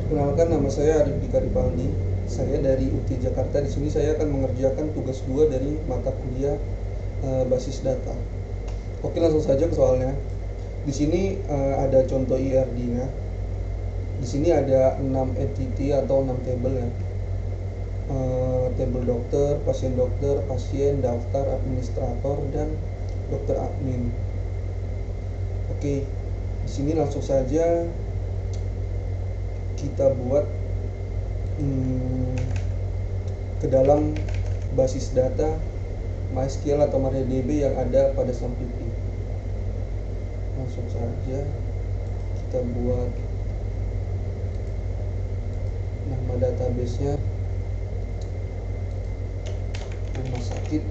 Kenalkan, nama saya Arif Dika Ripaldi. Saya dari UT Jakarta. Di sini saya akan mengerjakan tugas 2 dari mata kuliah basis data. Oke, langsung saja ke soalnya. Di sini ada contoh IRD-nya. Di sini ada 6 entity atau 6 table ya. Table dokter, pasien, daftar, administrator, dan dokter admin. Oke, di sini langsung saja kita buat ke dalam basis data MySQL atau MariaDB yang ada pada Samplipi. Langsung saja kita buat nama database-nya rumah sakit.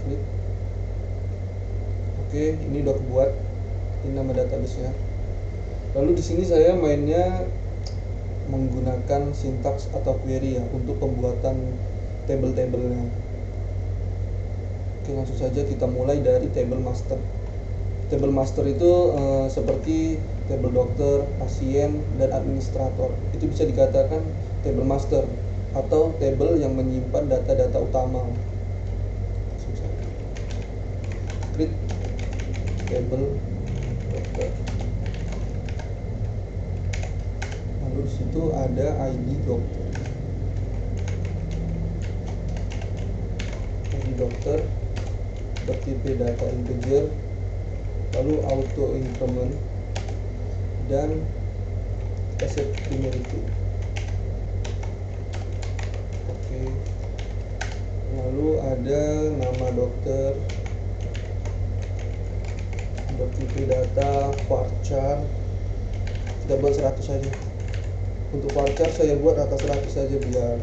Klik. Oke, ini udah kebuat. Ini nama database-nya. Lalu di sini saya mainnya menggunakan sintaks atau query ya untuk pembuatan table-tablenya. Oke, langsung saja kita mulai dari table master. Table master itu seperti table dokter, pasien, dan administrator. Itu bisa dikatakan table master atau table yang menyimpan data-data utama. Langsung saja. Create table dokter. Lalu di situ ada ID dokter. ID dokter bertipe data integer, lalu auto increment, dan kita set primary key. Oke. Lalu ada nama dokter bertipe data varchar. Kita buat 100 saja. Untuk varchar saya buat rata 100 saja biar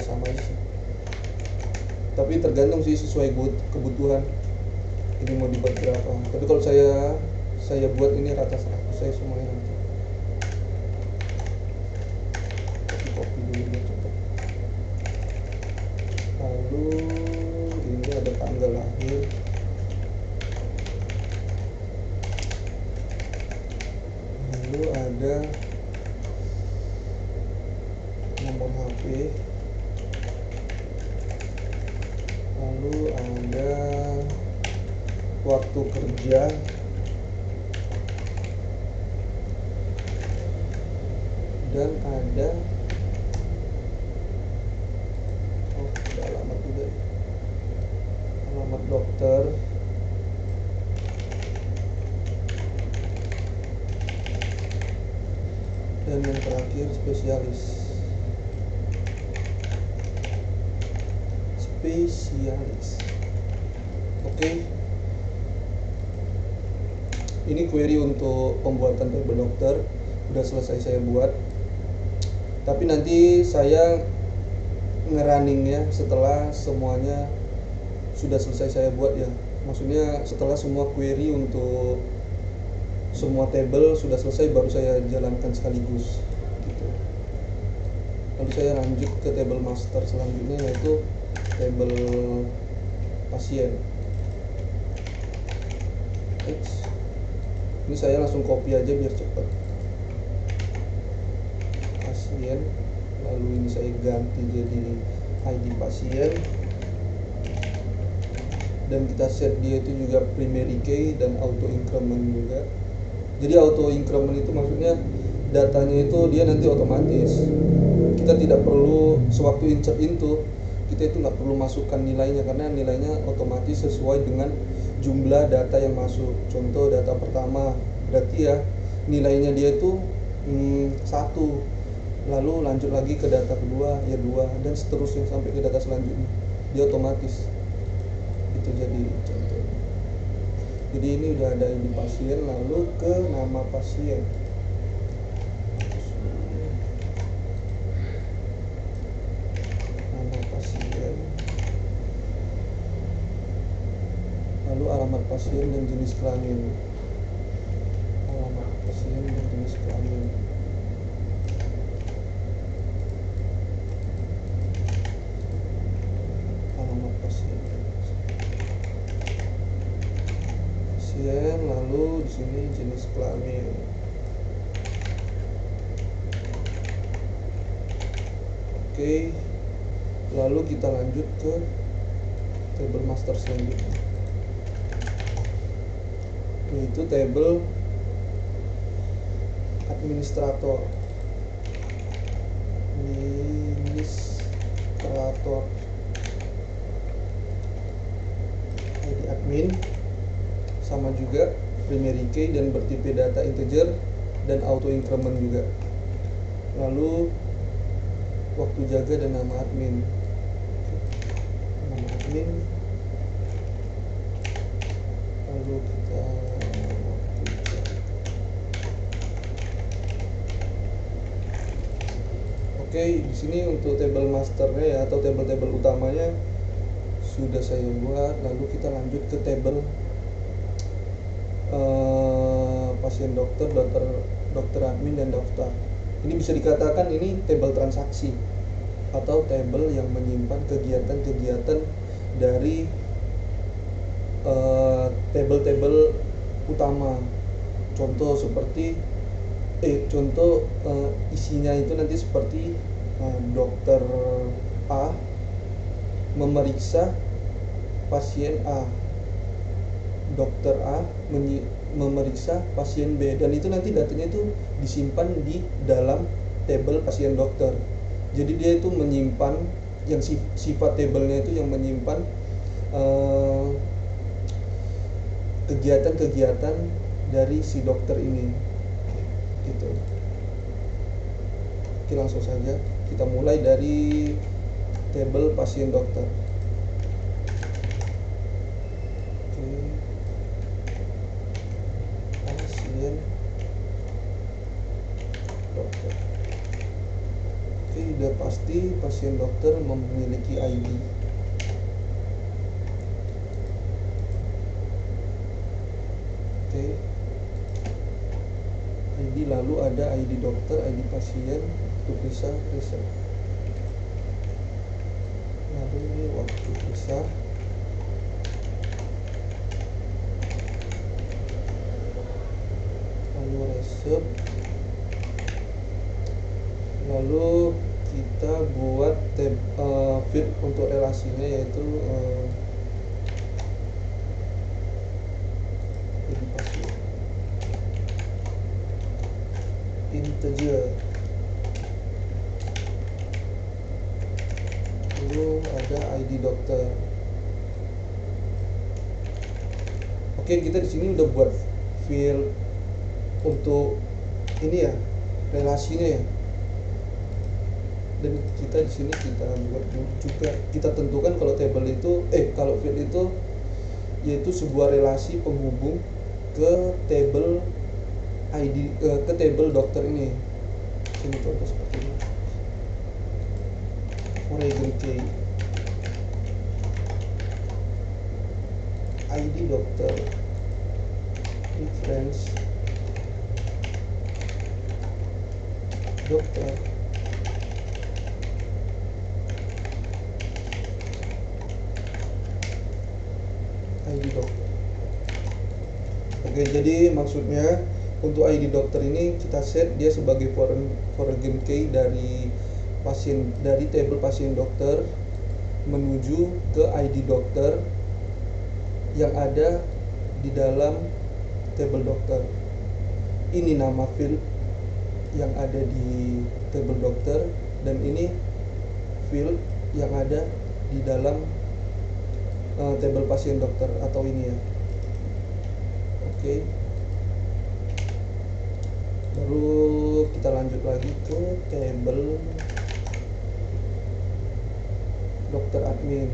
sama aja sih. Tapi tergantung sih sesuai kebutuhan ini mau dibuat berapa. Tapi kalau saya buat ini rata 100 saya semuanya nanti. Copy dulu biar cepat. Lalu ini ada tanggal lahir. Lalu ada nomor HP. Lalu ada waktu kerja, dan ada alamat juga, alamat dokter, dan yang terakhir spesialis. Oke. Ini query untuk pembuatan table dokter udah selesai saya buat. Tapi nanti saya ngerunningnya setelah semuanya sudah selesai saya buat ya. Maksudnya setelah semua query untuk semua table sudah selesai baru saya jalankan sekaligus gitu. Lalu saya lanjut ke table master selanjutnya, yaitu table pasien. Ini saya langsung copy aja biar cepat. Pasien, lalu ini saya ganti jadi ID pasien, dan kita set dia itu juga primary key dan auto increment juga. Jadi auto increment itu maksudnya datanya itu dia nanti otomatis, kita tidak perlu sewaktu insert into kita itu nggak perlu masukkan nilainya, karena nilainya otomatis sesuai dengan jumlah data yang masuk. Contoh data pertama berarti ya nilainya dia itu 1, lalu lanjut lagi ke data kedua ya 2, dan seterusnya sampai ke data selanjutnya dia otomatis. Itu jadi contoh. Jadi ini udah ada ID pasien, lalu ke nama pasien. Lalu alamat pasien dan jenis kelamin. Alamat pasien dan jenis kelamin. Alamat pasien. pasien, lalu di sini jenis kelamin. Oke, lalu kita lanjut ke table master selanjutnya, yaitu table administrator. ID admin sama juga primary key dan bertipe data integer dan auto increment juga. Lalu waktu jaga dan nama admin. Nama admin. Lalu kita waktu jaga. Oke, di sini untuk table masternya ya, atau table-table utamanya sudah saya buat. Lalu kita lanjut ke table pasien dokter, dokter admin dan daftar. Ini bisa dikatakan ini table transaksi atau table yang menyimpan kegiatan-kegiatan dari table-table utama. Contoh seperti isinya itu nanti seperti dokter A memeriksa pasien A, dokter A memeriksa pasien B, dan itu nanti datanya itu disimpan di dalam table pasien dokter. Jadi dia itu menyimpan yang sifat tabelnya itu yang menyimpan kegiatan-kegiatan dari si dokter ini gitu. Oke, langsung saja kita mulai dari table pasien dokter. Pasien dokter. Oke, udah pasti pasien dokter memiliki ID. Oke, ID, lalu ada ID dokter, ID pasien, waktu periksa, lalu ini waktu periksa, lalu resep, lalu kita buat field untuk relasinya, yaitu ID pasien integer, lalu ada ID dokter. Oke, kita di sini udah buat field untuk ini ya, relasinya ya. Dan kita di sini kita buat juga, kita tentukan kalau table itu kalau field itu yaitu sebuah relasi penghubung ke table ID, ke table dokter ini. Ini contoh seperti ini. Oregon key, ID dokter, reference dokter, ID dokter. Oke, jadi maksudnya untuk ID dokter ini kita set dia sebagai foreign key dari pasien, dari table pasien dokter menuju ke ID dokter yang ada di dalam table dokter. Ini nama field yang ada di table dokter, dan ini field yang ada di dalam table pasien dokter atau ini ya. Oke, baru kita lanjut lagi ke table dokter admin.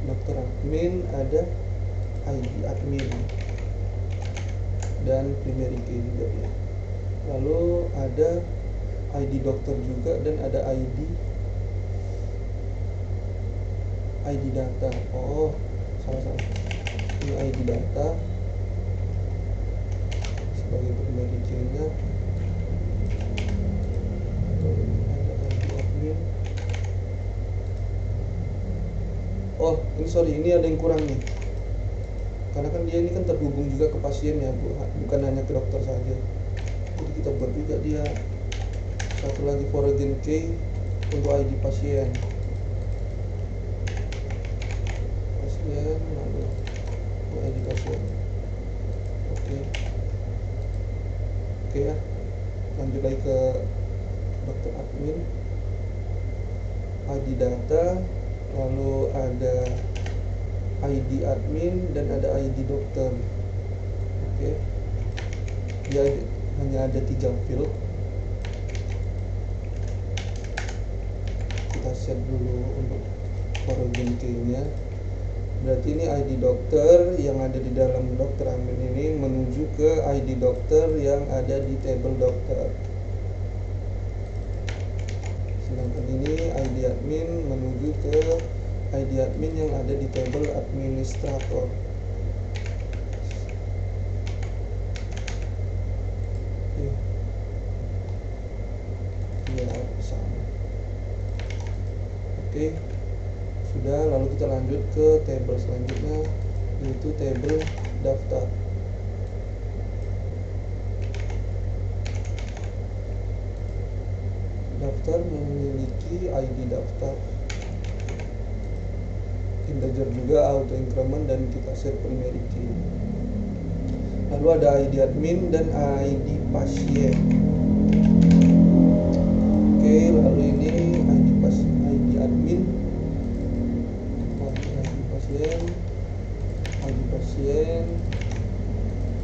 Dokter admin ada ID admin dan primary key juga ya. Lalu ada ID dokter juga, dan ada ID data. Oh, salah. Ini ID data sebagai primary key-nya. Ada ID admin. oh ini sorry, ini ada yang kurang nih, karena kan dia ini kan terhubung juga ke pasien ya, bukan hanya ke dokter saja. Jadi kita buat juga dia satu lagi foreign key untuk ID pasien, lalu ID pasien. Oke ya, lanjut lagi ke dokter admin, ID data, lalu ada ID admin dan ada ID dokter. Oke, dia hanya ada 3 field. Kita set dulu untuk foreign key nya. Berarti ini ID dokter yang ada di dalam dokter admin ini menuju ke ID dokter yang ada di table dokter. Sedangkan ini ID admin menuju ke ID admin yang ada di table administrator. Ya, sama. Oke. Sudah, lalu kita lanjut ke table selanjutnya, yaitu table daftar. Daftar memiliki ID daftar, integer juga, auto increment, dan kita set primary key. Lalu ada ID admin dan ID pasien. Oke, lalu ini ID admin, ID pasien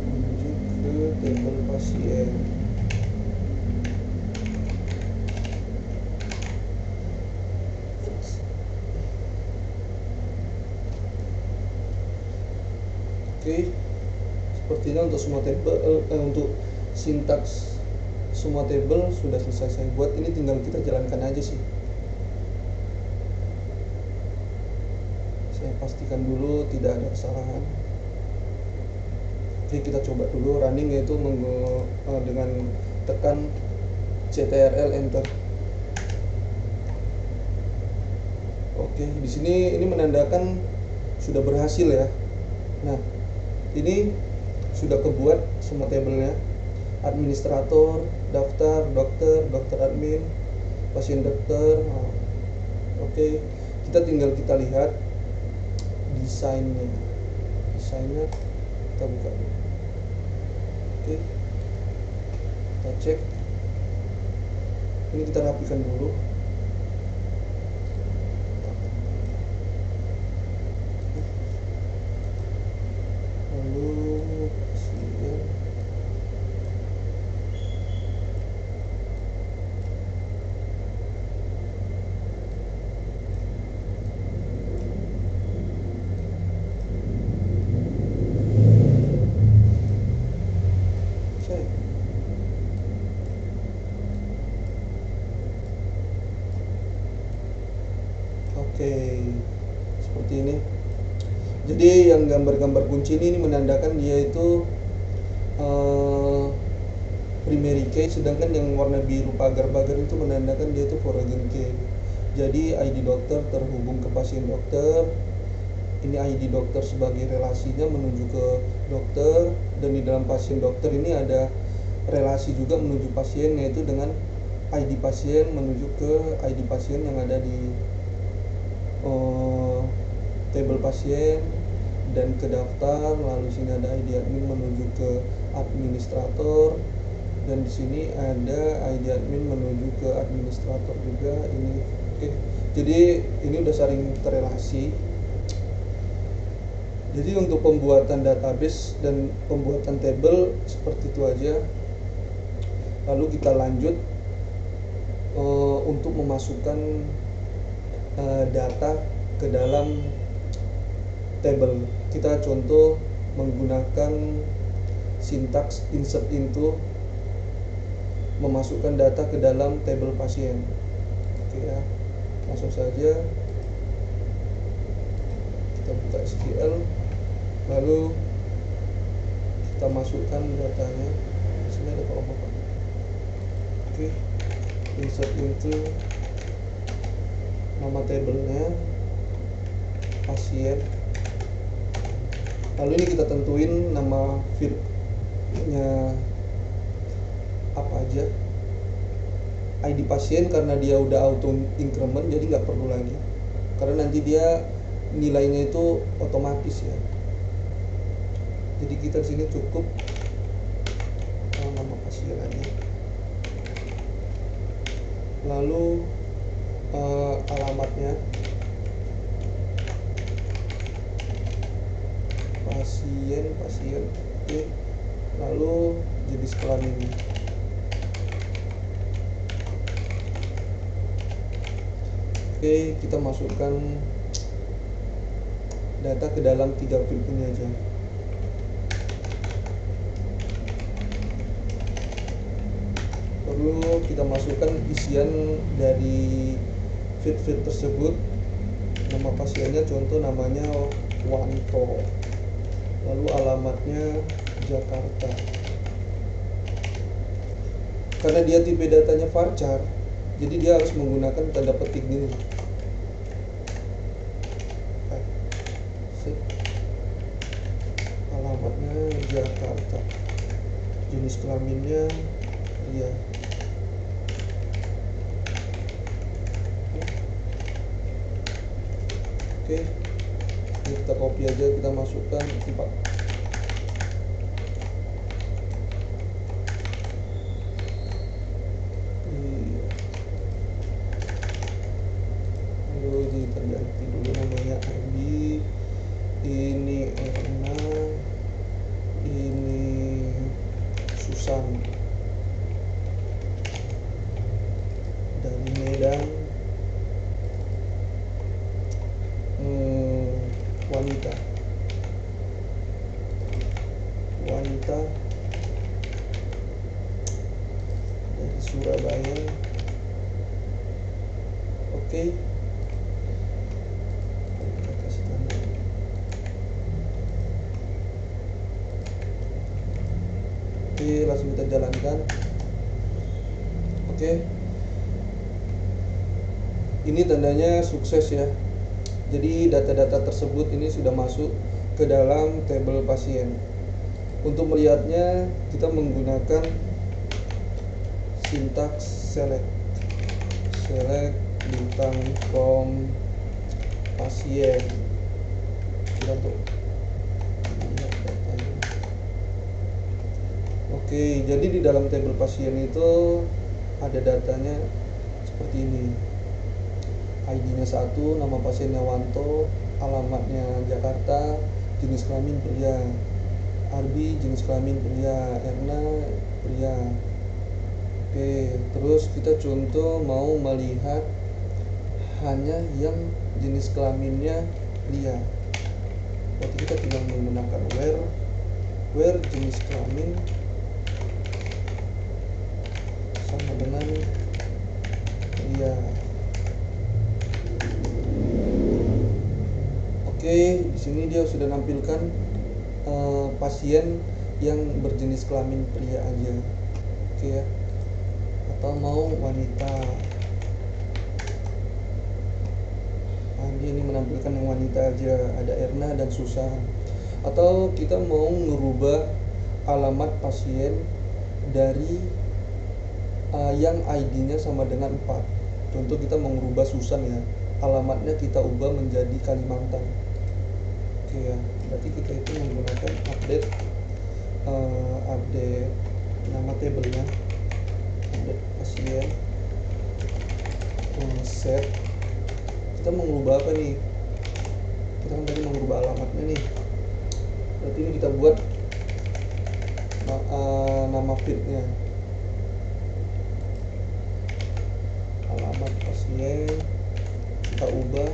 menuju ke table pasien. Oke, sepertinya untuk semua table, untuk sintaks semua table sudah selesai saya buat. Ini tinggal kita jalankan aja sih. Saya pastikan dulu tidak ada kesalahan. Oke, kita coba dulu running, yaitu dengan tekan CTRL enter. Oke, di sini ini menandakan sudah berhasil ya. Nah, ini sudah kebuat semua tabelnya, administrator, daftar, dokter, dokter admin, pasien dokter. Nah, oke, kita tinggal kita lihat desainnya kita buka dulu. Oke, kita cek, ini kita rapikan dulu. Lalu pasien, oke, seperti ini. Jadi yang gambar-gambar kunci ini menandakan dia itu primary key, sedangkan yang warna biru pagar-pagar itu menandakan dia itu foreign key. Jadi ID dokter terhubung ke pasien dokter. Ini ID dokter sebagai relasinya menuju ke dokter, dan di dalam pasien dokter ini ada relasi juga menuju pasien, yaitu dengan ID pasien menuju ke ID pasien yang ada di table pasien dan ke daftar. Lalu sini ada ID admin menuju ke administrator, dan di sini ada ID admin menuju ke administrator juga ini. Oke, jadi ini udah saling terrelasi. Jadi untuk pembuatan database dan pembuatan table seperti itu aja. Lalu kita lanjut untuk memasukkan data ke dalam table. Kita contoh menggunakan sintaks insert into, memasukkan data ke dalam table pasien. Oke ya, langsung saja kita buka SQL, lalu kita masukkan datanya. Di sini ada kolom apa? Oke, insert into nama tablenya, pasien. Lalu ini kita tentuin nama fieldnya apa aja. ID pasien karena dia udah auto increment jadi nggak perlu lagi, karena nanti dia nilainya itu otomatis ya. Jadi kita di sini cukup nama pasien aja. Lalu alamatnya pasien, oke. Lalu jenis kelaminnya. Oke, kita masukkan data ke dalam 3 field ini aja. Perlu kita masukkan isian dari field tersebut. Nama pasiennya contoh namanya Wanto. Lalu alamatnya Jakarta. Karena dia tipe datanya varchar, jadi dia harus menggunakan tanda petik ini. Alamatnya Jakarta. Jenis kelaminnya pria. Oke, ini kita copy aja, kita masukkan 4. Lalu kita ganti dulu namanya Arbi, ini Erna, ini Susan dari Medan, wanita dari Surabaya. Oke, kita kasih tanda. Oke, langsung kita jalankan. Oke, ini tandanya sukses ya. Jadi data-data tersebut ini sudah masuk ke dalam tabel pasien. Untuk melihatnya kita menggunakan sintaks select bintang from pasien. Kita untuk lihat datanya. Oke, jadi di dalam tabel pasien itu ada datanya seperti ini. ID-nya 1, nama pasiennya Wanto, alamatnya Jakarta, jenis kelamin pria. Arbi jenis kelamin pria, Erna pria. Oke, terus kita contoh mau melihat hanya yang jenis kelaminnya pria. Berarti kita tinggal menggunakan where jenis kelamin sama dengan pria. Oke, di sini dia sudah nampilkan pasien yang berjenis kelamin pria aja. Oke ya. Atau mau wanita. Dia ini menampilkan yang wanita aja, ada Erna dan Susan. Atau kita mau merubah alamat pasien dari yang ID-nya sama dengan 4. Contoh kita mau merubah Susan ya, alamatnya kita ubah menjadi Kalimantan. Oke ya, berarti kita itu menggunakan update nama tabelnya, update pasien, set. Kita mau mengubah apa nih? Kita kan tadi mau mengubah alamatnya nih. Berarti ini kita buat nama fieldnya, alamat pasien kita ubah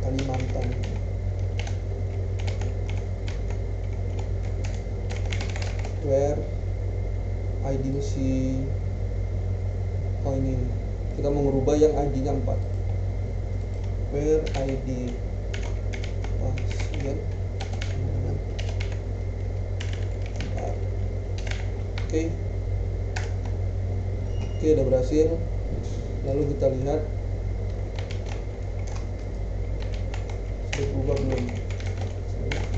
Kalimantan. Where ID si ini kita mau merubah yang ID-nya 4. Where ID pasien 4. Oke, udah berhasil. Lalu kita lihat Udah berubah belum?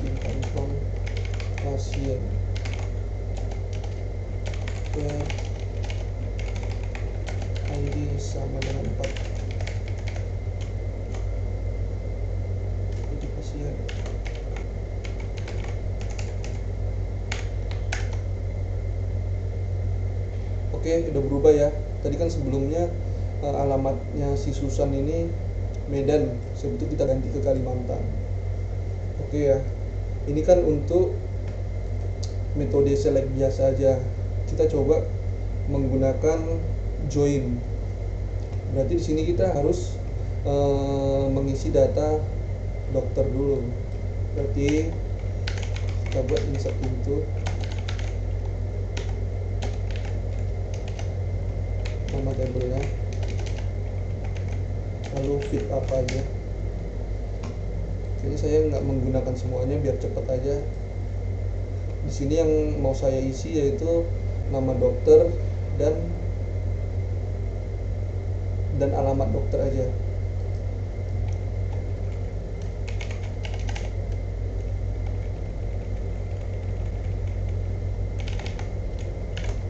Di kantong pasien. Where ID sama dengan 4. ID pasien. Oke, udah berubah ya. Tadi kan sebelumnya alamatnya si Susan ini Medan, sebetulnya kita ganti ke Kalimantan. Oke ya. Ini kan untuk metode select biasa aja. Kita coba menggunakan join. Berarti di sini kita harus mengisi data dokter dulu. Berarti kita buat insert pintu. Nama tabelnya. Lalu fit apa aja. Jadi saya nggak menggunakan semuanya biar cepat aja. Di sini yang mau saya isi yaitu nama dokter dan alamat dokter aja.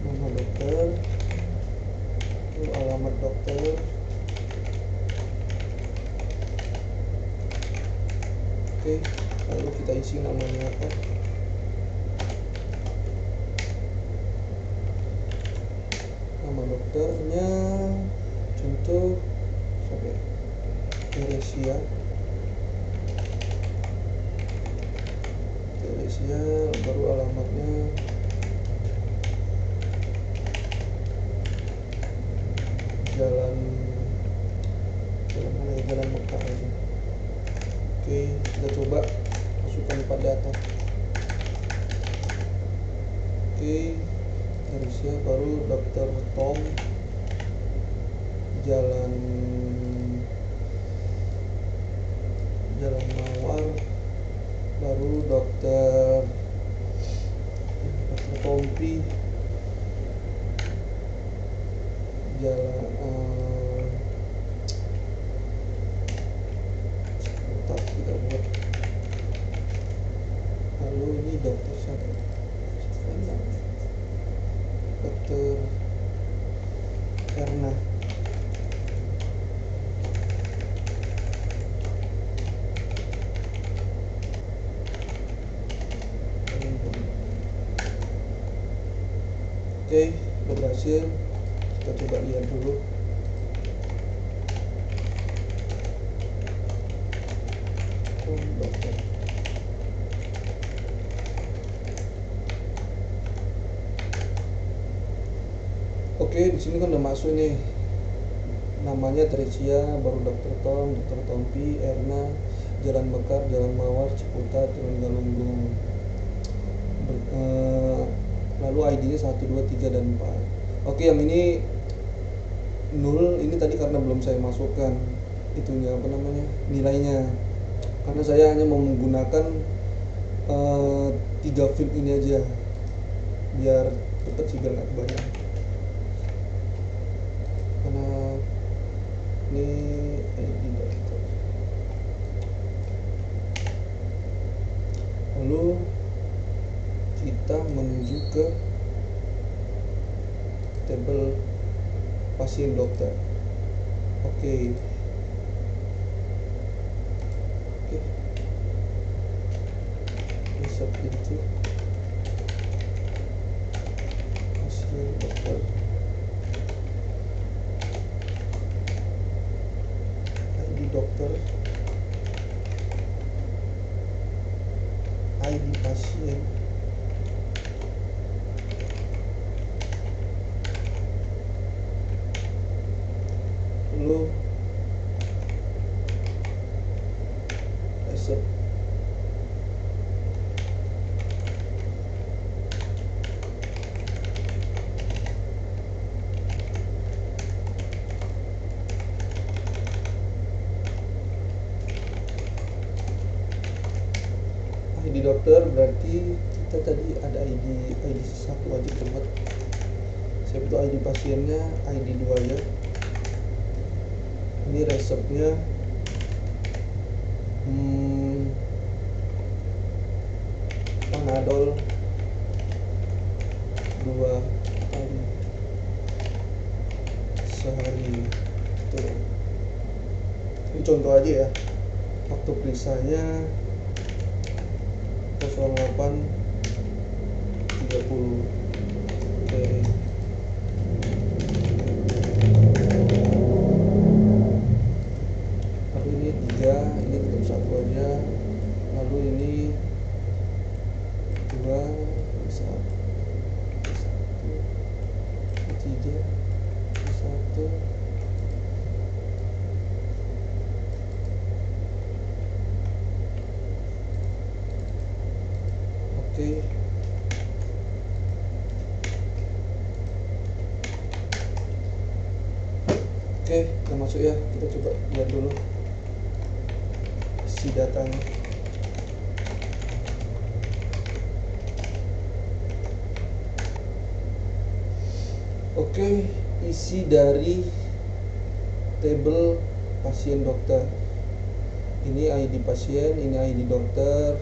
Nama dokter, lalu alamat dokter. Oke, lalu kita isi namanya apa. Nama dokternya contoh sampai Teresia, baru alamatnya jalan mana ya, Jalan Mekar aja. Oke, kita coba masukkan 4 data. Oke, Teresia, baru Dr. Tom, Jalan Mawar, baru Dr. Tompi, Jalan kita buat. Lalu ini dokter siapa? Dokter Erna. Oke, udah berhasil. Kita coba lihat dulu. Dokter. Oke, di sini kan udah masuk nih. Namanya Teresia, baru Dr. Tom, Dr. Tompi, Erna, Jalan Mekar, Jalan Mawar, Ciputat, Jalan Galunggung. Lalu ID-nya 1, 2, 3, dan 4. Oke, yang ini 0, ini tadi karena belum saya masukkan itunya apa namanya nilainya, karena saya hanya mau menggunakan 3 field ini aja biar cepet sih, biar nggak kebanyakan. Karena ini ID dokter. Lalu kita menuju ke tabel pasien dokter. Oke. Insert itu pasien dokter. ID dokter, ID pasien, lalu resep. ID dokter berarti kita tadi ada ID 1 aja buat. Saya butuh ID pasiennya ID 2 ya. Ini resepnya Panadol 2 kali sehari. Tuh. Ini contoh aja ya. Waktu periksanya 08.30. Oke. Lalu ini 3, ini tetap 1 aja. Lalu ini 2, 1, 3, 1. Oke. Oke, kita masuk ya. Kita coba lihat dulu isi datanya. Oke, isi dari tabel pasien dokter. Ini ID pasien, ini ID dokter,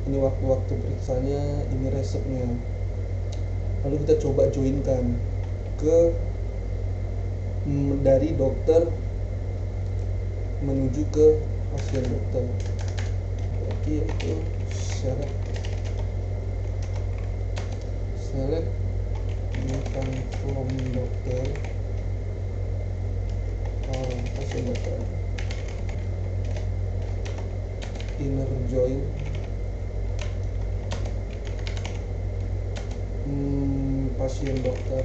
ini waktu-waktu periksanya, ini resepnya. Lalu kita coba joinkan ke dari dokter menuju ke pasien dokter. Berarti itu select bukan from dokter pasien dokter, inner join, pasien dokter,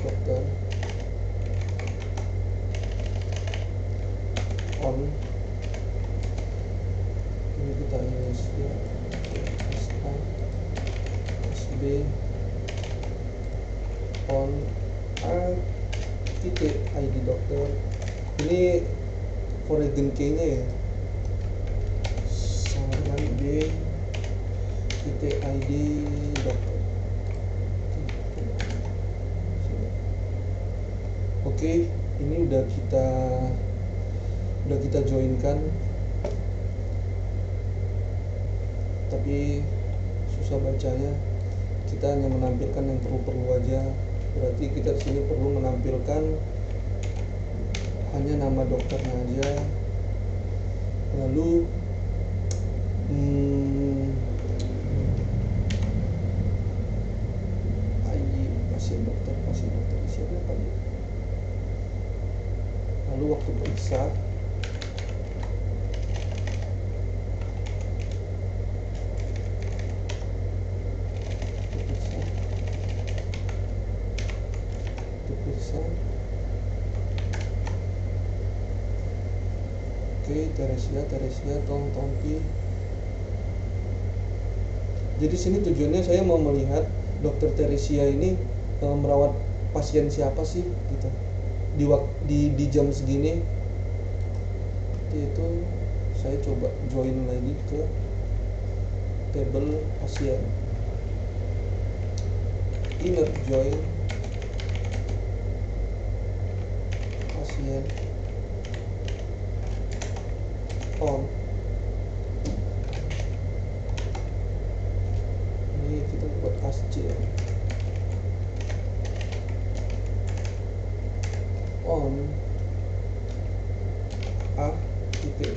dokter on, ini kita use ya, SA, SB, on A titik ID dokter. Ini foreign key nya ya, saran B titik ID dokter. Oke, ini udah kita joinkan, tapi susah bacanya. Kita hanya menampilkan yang perlu aja. Berarti kita di sini perlu menampilkan hanya nama dokternya aja. Lalu ID pasien dokter siapa apa ya? Lalu waktu periksa Oke, Teresia Tompi. Jadi sini tujuannya saya mau melihat dokter Teresia ini merawat pasien siapa sih gitu di jam segini. Itu saya coba join lagi ke tabel pasien, inner join pasien on. Ini kita buat ASC on A titik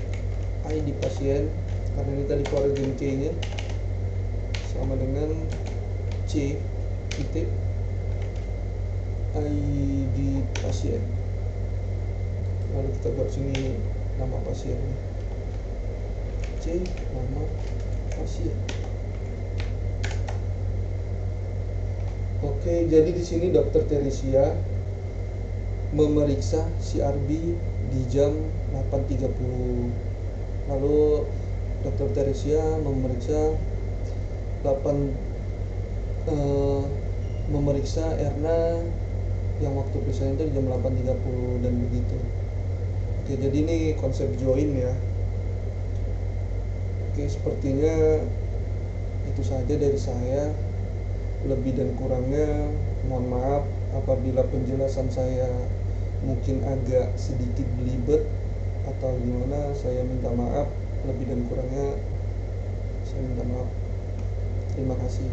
ID pasien, karena ini tadi foreign key nya sama dengan C titik ID pasien. Lalu kita buat sini nama pasiennya, C nama pasien. Oke, jadi di sini dokter Teresia memeriksa CRB di jam 8.30. Lalu dokter Teresia memeriksa Erna yang waktu periksaan itu jam 8.30 dan begitu. Oke, jadi ini konsep join ya. Oke, sepertinya itu saja dari saya. Lebih dan kurangnya mohon maaf apabila penjelasan saya mungkin agak sedikit belibet atau gimana, saya minta maaf. Lebih dan kurangnya saya minta maaf. Terima kasih.